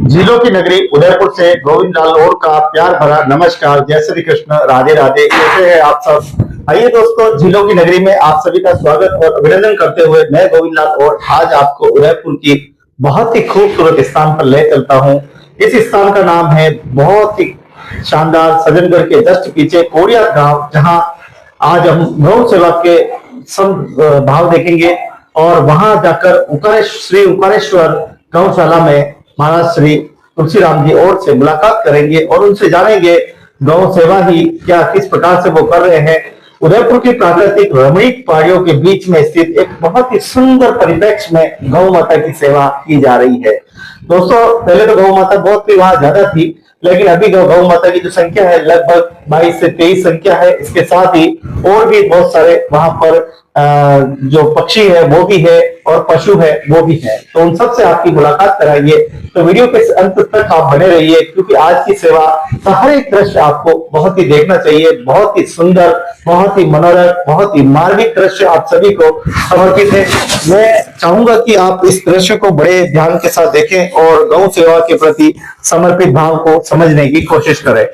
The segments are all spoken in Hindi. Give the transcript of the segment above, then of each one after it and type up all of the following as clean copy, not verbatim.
झीलों की नगरी उदयपुर से गोविंद लाल और का प्यार भरा नमस्कार। जय श्री कृष्ण, राधे राधे। कैसे हैं आप सब? आइए दोस्तों, झीलों की नगरी में आप सभी का स्वागत और अभिनंदन करते हुए मैं गोविंद लाल और आज आपको उदयपुर की बहुत ही खूबसूरत स्थान पर ले चलता हूँ। इस स्थान का नाम है बहुत ही शानदार सज्जनगढ़ के जस्ट पीछे कोरिया गांव, जहां आज हम गौ सेवा के सब भाव देखेंगे और वहां जाकर श्री उकारेश्वर गौशाला में महाराज श्री तुलसीराम जी और से मुलाकात करेंगे और उनसे जानेंगे गौ सेवा ही क्या किस प्रकार से वो कर रहे हैं। उदयपुर की प्राकृतिक रमणीक पहाड़ियों के बीच में स्थित एक बहुत ही सुंदर परिप्रेक्ष्य में गौ माता की सेवा की जा रही है। दोस्तों, पहले तो गौ माता बहुत ही वहां ज्यादा थी, लेकिन अभी गौ माता की जो संख्या है लगभग 22 से 23 संख्या है। इसके साथ ही और भी बहुत सारे वहां पर जो पक्षी है वो भी है और पशु है वो भी है, तो उन सब से आपकी मुलाकात कराइए। तो वीडियो के अंत तक आप बने रहिए, क्योंकि आज की सेवा का हर एक दृश्य आपको बहुत ही देखना चाहिए। बहुत ही सुंदर, बहुत ही मनोरम, बहुत ही मार्मिक दृश्य आप सभी को समर्पित है। मैं चाहूंगा कि आप इस दृश्य को बड़े ध्यान के साथ देखें और गौ सेवा के प्रति समर्पित भाव को समझने की कोशिश करें।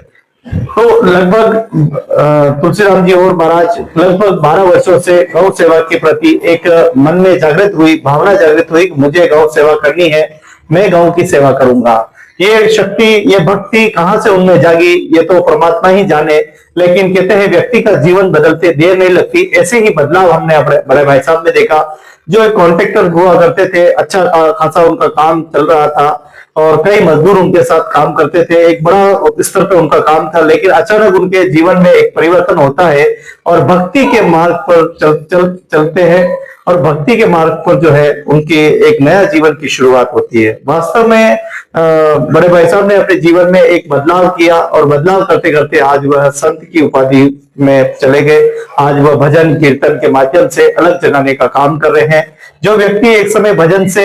तो लगभग तुलसीराम जी और महाराज लगभग 12 वर्षों से गौ सेवा के प्रति एक मन में जागृत हुई, भावना जागृत हुई, मुझे गौ सेवा करनी है, मैं गौ की सेवा करूंगा। ये शक्ति, ये भक्ति कहाँ से उनमें जागी ये तो परमात्मा ही जाने, लेकिन कहते हैं व्यक्ति का जीवन बदलते देर नहीं लगती। ऐसे ही बदलाव हमने अपने बड़े भाई साहब में देखा, जो एक कॉन्ट्रैक्टर हुआ करते थे, अच्छा खासा उनका काम चल रहा था और कई मजदूर उनके साथ काम करते थे, एक बड़ा स्तर पे उनका काम था, लेकिन अचानक उनके जीवन में एक परिवर्तन होता है और भक्ति के मार्ग पर चलते हैं और भक्ति के मार्ग पर जो है उनके एक नया जीवन की शुरुआत होती है। वास्तव में बड़े भाई साहब ने अपने जीवन में एक बदलाव किया और बदलाव करते करते आज वह संत की उपाधि में चले गए। आज वह भजन कीर्तन के माध्यम से अलग जगाने का काम कर रहे हैं। जो व्यक्ति एक समय भजन से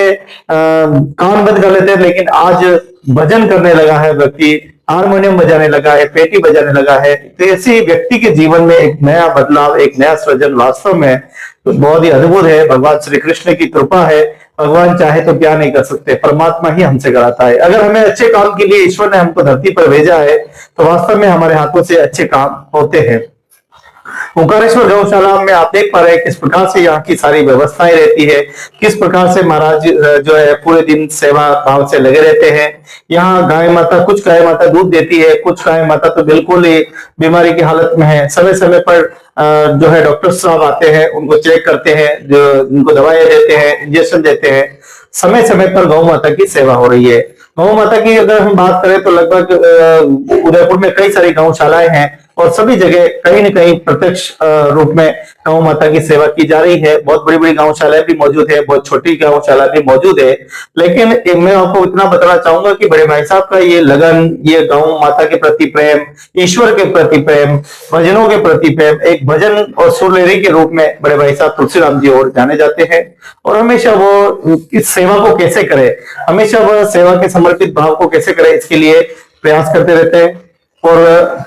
कान बंद कर लेते हैं, लेकिन आज भजन करने लगा है, व्यक्ति हारमोनियम बजाने लगा है, पेटी बजाने लगा है, तो ऐसे व्यक्ति के जीवन में एक नया बदलाव, एक नया सृजन वास्तव में तो बहुत ही अद्भुत है। भगवान श्री कृष्ण की कृपा है। भगवान चाहे तो क्या नहीं कर सकते, परमात्मा ही हमसे कराता है। अगर हमें अच्छे काम के लिए ईश्वर ने हमको धरती पर भेजा है तो वास्तव में हमारे हाथों से अच्छे काम होते हैं। ओंकारेश्वर गौशाला में आप देख पा रहे हैं किस प्रकार से यहाँ की सारी व्यवस्थाएं रहती है, किस प्रकार से महाराज जो है पूरे दिन सेवा भाव से लगे रहते हैं। यहाँ गाय माता, कुछ गाय माता दूध देती है, कुछ गाय माता तो बिल्कुल ही बीमारी की हालत में है। समय समय पर जो है डॉक्टर साहब आते हैं, उनको चेक करते हैं, जो उनको दवाइयां देते हैं, इंजेक्शन देते हैं। समय समय पर गौ माता की सेवा हो रही है। गौ माता की अगर हम बात करें तो लगभग उदयपुर में कई सारी गौशालाएं हैं और सभी जगह कहीं न कहीं प्रत्यक्ष रूप में गौ माता की सेवा की जा रही है। बहुत बड़ी बड़ी गौशालाएं भी मौजूद है, बहुत छोटी गौशाला भी मौजूद है, लेकिन मैं आपको इतना बताना चाहूंगा कि बड़े भाई साहब का ये लगन, ये गौ माता के प्रति प्रेम, ईश्वर के प्रति प्रेम, भजनों के प्रति प्रेम, एक भजन और सुरलेरी के रूप में बड़े भाई साहब तुलसीराम जी और जाने जाते हैं। और हमेशा वो इस सेवा को कैसे करे, हमेशा वह सेवा के समर्पित भाव को कैसे करे, इसके लिए प्रयास करते रहते हैं। और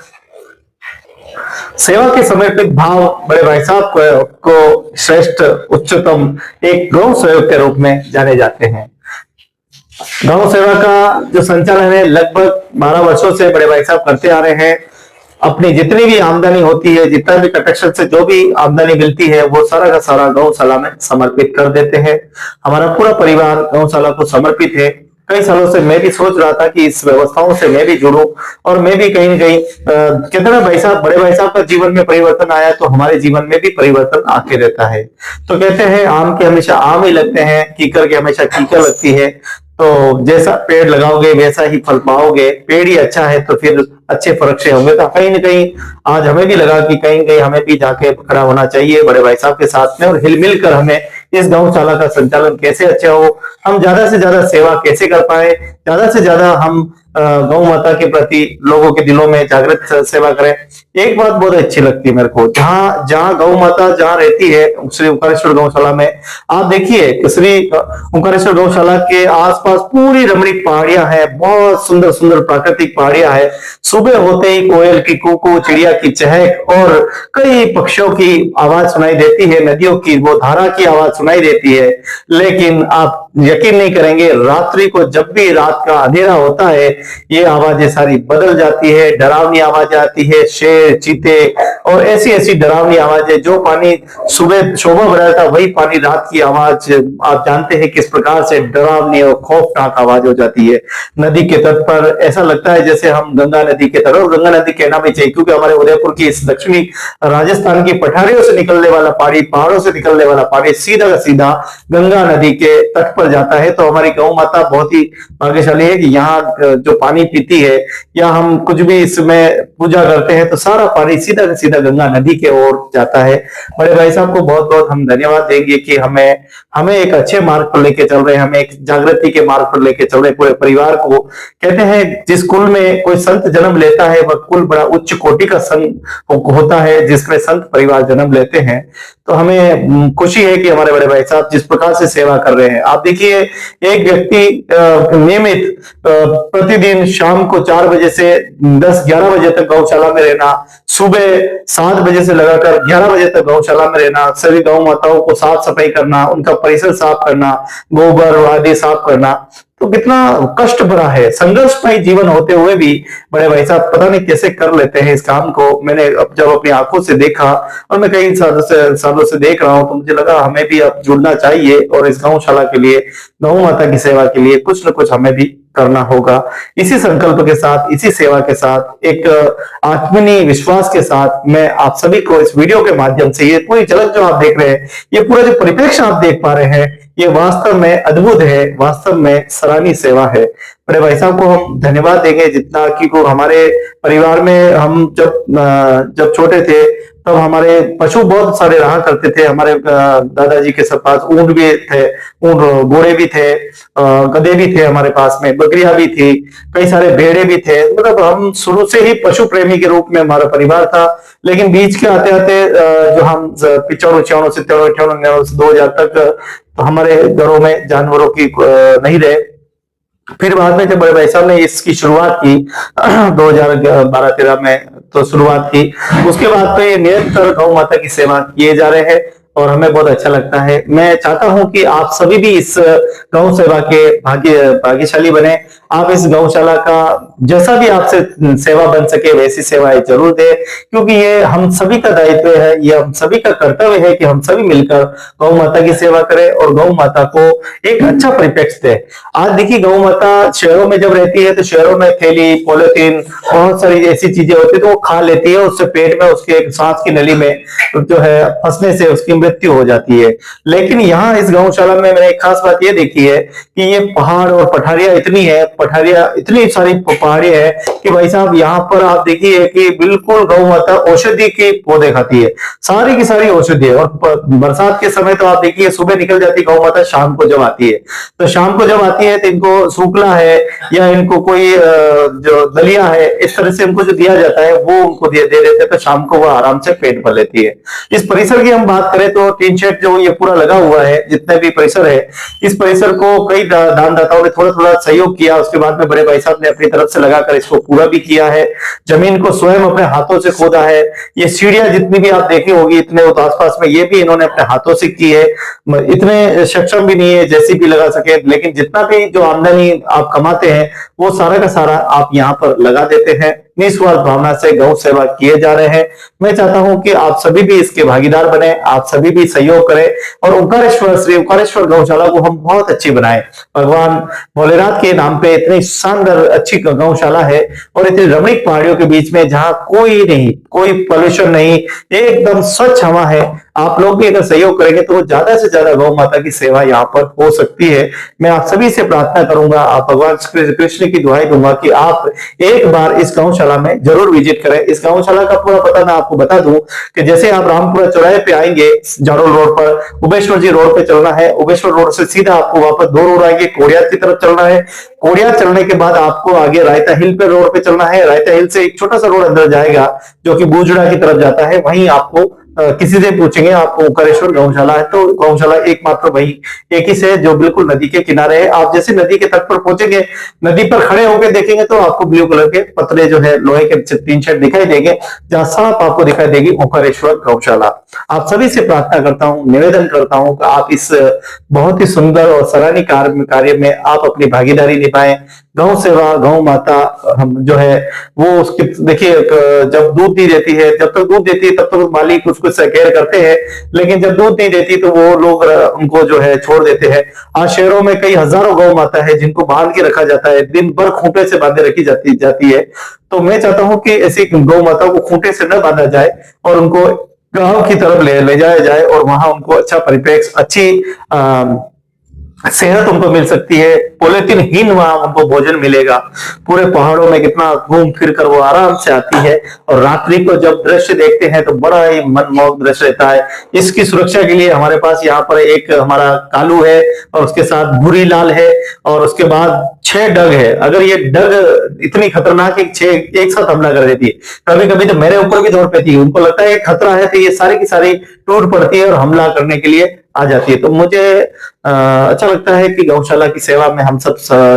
सेवा के समर्पित भाव बड़े भाई साहब को श्रेष्ठ, उच्चतम एक गौ सेवक के रूप में जाने जाते हैं। गौ सेवा का जो संचालन है लगभग 12 वर्षों से बड़े भाई साहब करते आ रहे हैं। अपनी जितनी भी आमदनी होती है, जितना भी कटेक्शन से जो भी आमदनी मिलती है, वो सारा का सारा गौशाला में समर्पित कर देते हैं। हमारा पूरा परिवार गौशाला को समर्पित है। कई सालों से मैं भी सोच रहा था कि इस व्यवस्थाओं से मैं भी जुड़ूं और मैं भी कहीं न कहीं कितना भाई साहब, बड़े भाई साहब का जीवन में परिवर्तन आया तो हमारे जीवन में भी परिवर्तन आके रहता है। तो कहते हैं आम के हमेशा आम ही लगते हैं, कीकर के हमेशा कीकर लगती है। तो जैसा पेड़ लगाओगे वैसा ही फल पाओगे। पेड़ ही अच्छा है तो फिर अच्छे फर्क से होंगे। तो कहीं ना कहीं आज हमें भी लगा कि कहीं कहीं हमें भी जाके खड़ा होना चाहिए बड़े भाई साहब के साथ में और हिल मिल कर हमें इस गौशाला का संचालन कैसे अच्छा हो, हम ज्यादा से ज्यादा सेवा कैसे कर पाए, ज्यादा से ज्यादा हम गौ माता के प्रति लोगों के दिलों में जागृत सेवा करें। एक बात बहुत अच्छी लगती है मेरे को, जहाँ जहाँ गौ माता जहाँ रहती है श्री ओंकारेश्वर गौशाला में, आप देखिए कि श्री ओंकारेश्वर गौशाला के आसपास पूरी रमणीक पहाड़ियां हैं, बहुत सुंदर सुंदर प्राकृतिक पहाड़ियां हैं। सुबह होते ही कोयल की कूकू, चिड़िया की चहक और कई पक्षियों की आवाज सुनाई देती है, नदियों की वो धारा की आवाज सुनाई देती है। लेकिन आप यकीन नहीं करेंगे, रात्रि को जब भी रात का अंधेरा होता है ये आवाजें सारी बदल जाती है, डरावनी आवाजें आती है, शेर, चीते और ऐसी ऐसी डरावनी आवाजें। जो पानी सुबह शोभा बढ़ाया था वही पानी रात की आवाज आप जानते हैं किस प्रकार से डरावनी और खौफनाक आवाज हो जाती है। नदी के तट पर ऐसा लगता है जैसे हम गंगा नदी के तट, और गंगा नदी कहना भी चाहिए क्योंकि हमारे उदयपुर की इस दक्षिणी राजस्थान की पठारियों से निकलने वाला पानी, पहाड़ों से निकलने वाला पानी सीधा का सीधा गंगा नदी के तट पर जाता है। तो हमारी गौ माता बहुत ही भाग्यशाली है कि यहाँ जो पानी पीती है या हम कुछ भी इसमें पूजा करते हैं तो सारा पानी सीधा का सीधा गंगा नदी के ओर जाता है। बड़े भाई साहब को बहुत बहुत हम धन्यवाद देंगे कि हमें हमें एक अच्छे मार्ग पर लेके चल रहे हैं, हमें एक जागृति के मार्ग पर लेके चल रहे हैं पूरे परिवार को। कहते हैं जिस कुल में कोई संत जन्म लेता है वह कुल बड़ा उच्च कोटि का संत होता है जिसमें संत परिवार जन्म लेते हैं। तो हमें खुशी है कि हमारे बड़े भाई साहब जिस प्रकार से सेवा कर रहे हैं। आप देखिए एक व्यक्ति नियमित प्रतिदिन शाम को 4 बजे से 10-11 बजे तक गौशाला में रहना, सुबह 7 बजे से लगाकर 11 बजे तक गौशाला में रहना, सभी गौ माताओं को साफ सफाई करना, उनका परिसर साफ करना, गोबर आदि साफ करना, तो कितना कष्ट भरा है। संघर्षमय जीवन होते हुए भी बड़े भाई साहब पता नहीं कैसे कर लेते हैं इस काम को। मैंने जब अपनी आंखों से देखा और मैं कई सालों से देख रहा हूं तो मुझे लगा हमें भी अब जुड़ना चाहिए और इस गौशाला के लिए, गौ माता की सेवा के लिए कुछ न कुछ हमें भी करना होगा। इसी संकल्प के साथ, इसी सेवा के साथ, एक आत्मनीय विश्वास के साथ मैं आप सभी को इस वीडियो के माध्यम से, ये पूरी झलक जो आप देख रहे हैं, ये पूरा जो परिप्रेक्ष्य आप देख पा रहे हैं, ये वास्तव में अद्भुत है, वास्तव में सराहनीय सेवा है। बड़े भाई साहब को हम धन्यवाद देंगे जितना कि को हमारे परिवार में हम जब छोटे थे तब हमारे पशु बहुत सारे रहा करते थे। हमारे दादाजी के सब पास ऊंट भी थे, ऊंट घोड़े भी थे, गधे भी थे हमारे पास में, बकरियां भी थी, कई सारे भेड़े भी थे। मतलब हम शुरू से ही पशु प्रेमी के रूप में हमारा परिवार था। लेकिन बीच के आते आते जो हम 95 से 2000 तक तो हमारे घरों में जानवरों की नहीं रहे। फिर बाद में जब बड़े भाई साहब ने इसकी शुरुआत की 2012-13 में तो शुरुआत की, उसके बाद तो ये निरंतर गौ माता की सेवा किए जा रहे हैं और हमें बहुत अच्छा लगता है। मैं चाहता हूं कि आप सभी भी इस गौ सेवा के भाग्यशाली बने। आप इस गौशाला का जैसा भी आपसे सेवा बन सके वैसी सेवाएं जरूर दें, क्योंकि ये हम सभी का दायित्व है, ये हम सभी का कर्तव्य है कि हम सभी मिलकर गौ माता की सेवा करें और गौ माता को एक अच्छा परिप्रेक्ष्य दें। आज देखिए गौ माता शहरों में जब रहती है तो शहरों में थैली, पॉलिथीन, बहुत सारी ऐसी चीजें होती है तो वो खा लेती है, उससे पेट में उसके सांस की नली में जो है फंसने से उसकी मृत्यु हो जाती है। लेकिन यहाँ इस गौशाला में मैंने एक खास बात ये देखी है कि ये पहाड़ और पठारियां इतनी है, पठारियां इतनी सारी पहाड़ी है कि भाई साहब यहाँ पर आप देखिए कि बिल्कुल गौ माता औषधि के पौधे खाती है, सारी की सारी औषधि है। और बरसात के समय तो आप देखिए सुबह निकल जाती गौ माता, शाम को जब आती है तो शाम को जब आती है तो इनको सूखला है या इनको कोई जो दलिया है इस तरह से इनको जो दिया जाता है वो उनको दे देते हैं, तो शाम को वो आराम से पेट भर लेती है। इस परिसर की हम बात करें तो टीन शेड जो ये पूरा लगा हुआ है, जितने भी परिसर है, इस परिसर को कई दानदाताओं ने थोड़ा थोड़ा सहयोग किया। उसके बाद में बड़े भाई साहब ने अपनी तरफ से लगाकर इसको पूरा भी किया है। जमीन को स्वयं अपने हाथों से खोदा है। ये सीढ़ियां जितनी भी आप देखी होगी इतने आसपास में, ये भी इन्होंने अपने हाथों से की है। इतने सक्षम भी नहीं है जैसी भी लगा सके, लेकिन जितना भी जो आमदनी आप कमाते हैं वो सारा का सारा आप यहाँ पर लगा देते हैं। निस्वार्थ भावना से गौ सेवा किए जा रहे हैं। मैं चाहता हूं कि आप सभी भी इसके भागीदार बने, आप सभी भी सहयोग करें और ओंकारेश्वर, श्री ओंकारेश्वर गौशाला को हम बहुत अच्छी बनाएं। भगवान भोलेनाथ के नाम पे इतनी शानदार अच्छी गौशाला है और इतनी रमणीक पहाड़ियों के बीच में जहां कोई नहीं, कोई पॉल्यूशन नहीं, एकदम स्वच्छ हवा है। आप लोग भी अगर सहयोग करेंगे तो ज्यादा से ज्यादा गौ माता की सेवा यहाँ पर हो सकती है। मैं आप सभी से प्रार्थना करूंगा, आप भगवान श्री कृष्ण की दुआएं दूंगा कि आप एक बार इस गौशाला में जरूर विजिट करें। इस गौशाला का पूरा पता मैं आपको बता दूं कि जैसे आप रामपुरा चौराहे पे आएंगे, जाडोल रोड पर उबेश्वर जी रोड पे चलना है, उबेश्वर रोड से सीधा आपको वापस 2 रोड आएंगे, कोडियार की तरफ चलना है। कोडियार चलने के बाद आपको आगे रायता हिल पे रोड पे चलना है, रायता हिल से एक छोटा सा रोड अंदर जाएगा जो कि बूजड़ा की तरफ जाता है। वहीं आपको किसी से पूछेंगे आपको ओंकारेश्वर गौशाला है, तो गौशाला एकमात्र वही एक ही से जो बिल्कुल नदी के किनारे है। आप जैसे नदी के तट पर पहुंचेंगे, नदी पर खड़े होकर देखेंगे तो आपको ब्लू कलर के पतले जो है लोहे के तीन शेड दिखाई देंगे, जहां साफ आपको दिखाई देगी ओंकारेश्वर गौशाला। आप सभी से प्रार्थना करता हूं, निवेदन करता हूं कि आप इस बहुत ही सुंदर और सराहनीय कार्य में आप अपनी भागीदारी निभाएं। गौ सेवा, गौ माता हम जो है वो उसकी देखिए जब दूध नहीं देती है, जब तक दूध देती है तब तक मालिक उसको केयर करते हैं, लेकिन जब दूध नहीं देती तो वो लोग उनको जो है छोड़ देते हैं। आज शहरों में कई हजारों गौ माता है जिनको बांध के रखा जाता है, दिन भर खूंटे से बांधे रखी जाती है। तो मैं चाहता हूं कि ऐसी गौ माता को खूंटे से न बांधा जाए और उनको गांव की तरफ ले जाया जाए और वहां उनको अच्छा परिप्रेक्ष्य, अच्छी सेहत उनको मिल सकती है, पॉलिथीन हीन वहां उनको भोजन मिलेगा। पूरे पहाड़ों में कितना घूम फिर कर वो आराम से आती है और रात्रि को जब दृश्य देखते हैं तो बड़ा ही मनमोहक दृश्य रहता है। इसकी सुरक्षा के लिए हमारे पास यहाँ पर एक हमारा कालू है और उसके साथ भूरी लाल है और उसके बाद 6 डग है। अगर ये डग इतनी खतरनाक है, 6 एक साथ हमला कर देती है, कभी कभी तो मेरे ऊपर भी दौड़ पेती है। उनको लगता है खतरा है तो ये सारी की सारी टूट पड़ती है और हमला करने के लिए आ जाती है। तो मुझे अच्छा लगता है कि गौशाला की सेवा में हम सब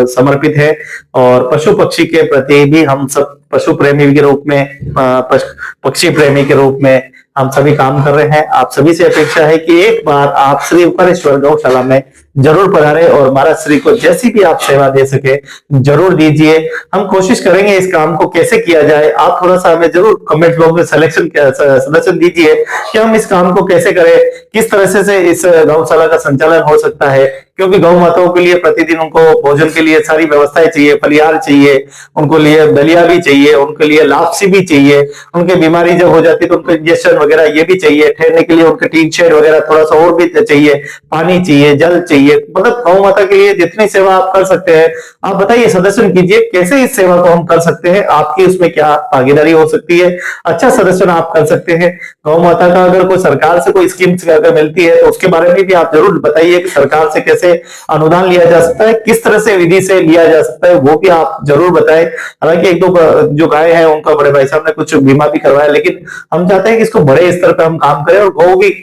समर्पित है और पशु पक्षी के प्रति भी हम सब पशु प्रेमी के रूप में, पक्षी प्रेमी के रूप में हम सभी काम कर रहे हैं। आप सभी से अपेक्षा है कि एक बार आप श्री ओंकारेश्वर गौशाला में जरूर पधारें और महाराज श्री को जैसी भी आप सेवा दे सके जरूर दीजिए। हम कोशिश करेंगे इस काम को कैसे किया जाए, आप थोड़ा सा हमें जरूर कमेंट बॉक्स में सजेशन दीजिए कि हम इस काम को कैसे करें, किस तरह से इस गौशाला का संचालन हो सकता है। क्योंकि गौ माताओं के लिए प्रतिदिन उनको भोजन के लिए सारी व्यवस्थाएं चाहिए, फलियार चाहिए, उनको लिए दलिया भी चाहिए, उनके लिए लापसी भी चाहिए, उनकी बीमारी जब हो जाती है तो उनको इंजेक्शन वगैरह ये भी चाहिए, ठहरने के लिए उनके टीन शेड वगैरह थोड़ा सा और भी चाहिए, पानी चाहिए, जल चाहिए। मतलब गौ माता के लिए जितनी सेवा आप कर सकते हैं आप बताइए, सदस्यन कीजिए कैसे इस सेवा को हम कर सकते हैं, आपकी उसमें क्या भागीदारी हो सकती है। अच्छा सदस्यन आप कर सकते हैं। गौ माता का अगर कोई सरकार से कोई स्कीम अगर मिलती है तो उसके बारे में भी आप जरूर बताइए कि सरकार से कैसे अनुदान लिया जा सकता है, किस तरह से विधि से लिया जा सकता है, वो भी आप जरूर बताएं। हालांकि एक दो जो गाय है उनका बड़े भाई साहब ने कुछ बीमा भी करवाया, लेकिन हम चाहते हैं कि इसको बड़े स्तर पर हम काम करें और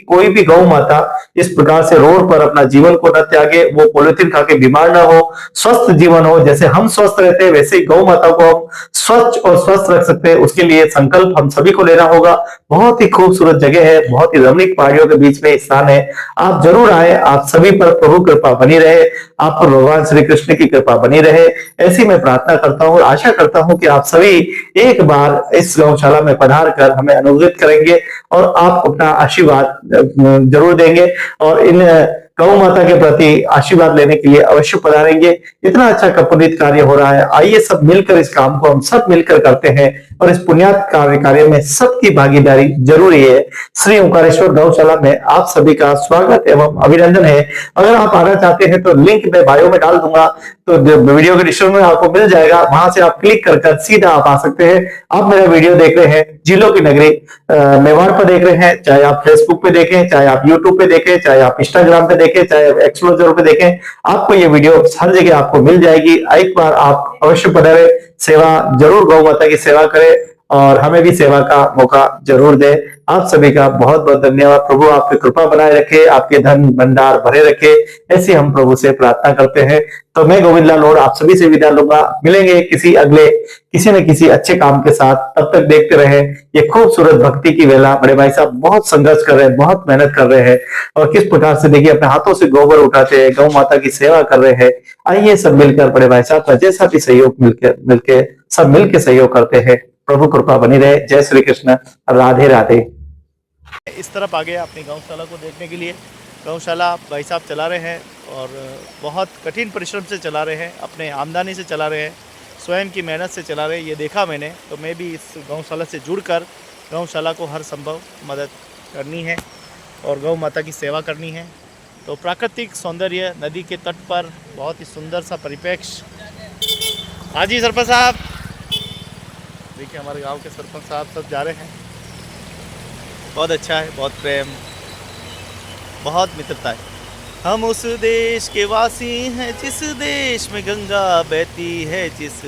कोई भी गौ माता इस प्रकार से रोड पर अपना जीवन को न त्यागे, वो पॉलिथीन खा के बीमार ना हो, स्वस्थ जीवन हो। जैसे हम स्वस्थ रहते हैं वैसे ही गौ माता को हम स्वच्छ और स्वस्थ रख सकते हैं, उसके लिए संकल्प हम सभी को लेना होगा। बहुत ही खूबसूरत जगह है, बहुत ही रमणीक पहाड़ियों के बीच में स्थान है, आप जरूर आए। आप सभी पर प्रभु कृपा बनी रहे, आप पर भगवान श्री कृष्ण की कृपा बनी रहे, ऐसी मैं प्रार्थना करता हूँ और आशा करता हूँ कि आप सभी एक बार इस गौशाला में पधार कर हमें अनुग्रहित करेंगे और आप अपना आशीर्वाद जरूर देंगे और इन गौ माता के प्रति आशीर्वाद लेने के लिए अवश्य पधारेंगे। इतना अच्छा पुनीत कार्य हो रहा है, आइए सब मिलकर इस काम को हम सब मिलकर करते हैं और इस पुण्यात कार्य में सबकी भागीदारी जरूरी है। श्री ओंकारेश्वर गौशाला में आप सभी का स्वागत एवं अभिनंदन है। अगर आप आना चाहते हैं तो लिंक मैं बायो में डाल दूंगा, तो वीडियो के डिस्क्रिप्शन में आपको मिल जाएगा, वहां से आप क्लिक कर सीधा आप आ सकते हैं। आप मेरा वीडियो देख रहे हैं जिलों की नगरी मेवाड़ पर देख रहे हैं, चाहे आप फेसबुक पे देखें, चाहे आप यूट्यूब पे देखें, चाहे आप इंस्टाग्राम पे देखें, चाहे आप एक्सप्लोजर पे देखें, आपको ये वीडियो हर जगह आपको मिल जाएगी। एक बार आप अवश्य पधारे, सेवा जरूर गौ माता की सेवा करें और हमें भी सेवा का मौका जरूर दे। आप सभी का बहुत बहुत धन्यवाद। प्रभु आपकी कृपा बनाए रखे, आपके धन भंडार भरे रखे, ऐसी हम प्रभु से प्रार्थना करते हैं। तो मैं गोविंद लाल और आप सभी से विदा लूंगा, मिलेंगे किसी न किसी अच्छे काम के साथ। तब तक देखते रहे ये खूबसूरत भक्ति की वेला। बड़े भाई साहब बहुत संघर्ष कर रहे हैं, बहुत मेहनत कर रहे हैं और किस प्रकार से देखिए अपने हाथों से गोबर उठाते हैं, गौ माता की सेवा कर रहे हैं। आइए सब मिलकर बड़े भाई साहब का जैसा भी सहयोग मिलके सब मिलकर सहयोग करते हैं। प्रभु कृपा बनी रहे। जय श्री कृष्ण, राधे राधे। इस तरफ आ गए अपनी गौशाला को देखने के लिए। गौशाला भाई साहब चला रहे हैं और बहुत कठिन परिश्रम से चला रहे हैं, अपने आमदनी से चला रहे हैं, स्वयं की मेहनत से चला रहे हैं। ये देखा मैंने, तो मैं भी इस गौशाला से जुड़कर गौशाला को हर संभव मदद करनी है। और गौ माता की सेवा करनी है। तो प्राकृतिक सौंदर्य नदी के तट पर बहुत ही सुंदर सा परिप्रेक्ष्य। हाँ जी सरपंच साहब, देखिए हमारे गांव के सरपंच साहब सब जा रहे हैं। बहुत अच्छा है, बहुत प्रेम, बहुत मित्रता है। हम उस देश के वासी हैं जिस देश में गंगा बहती है, जिस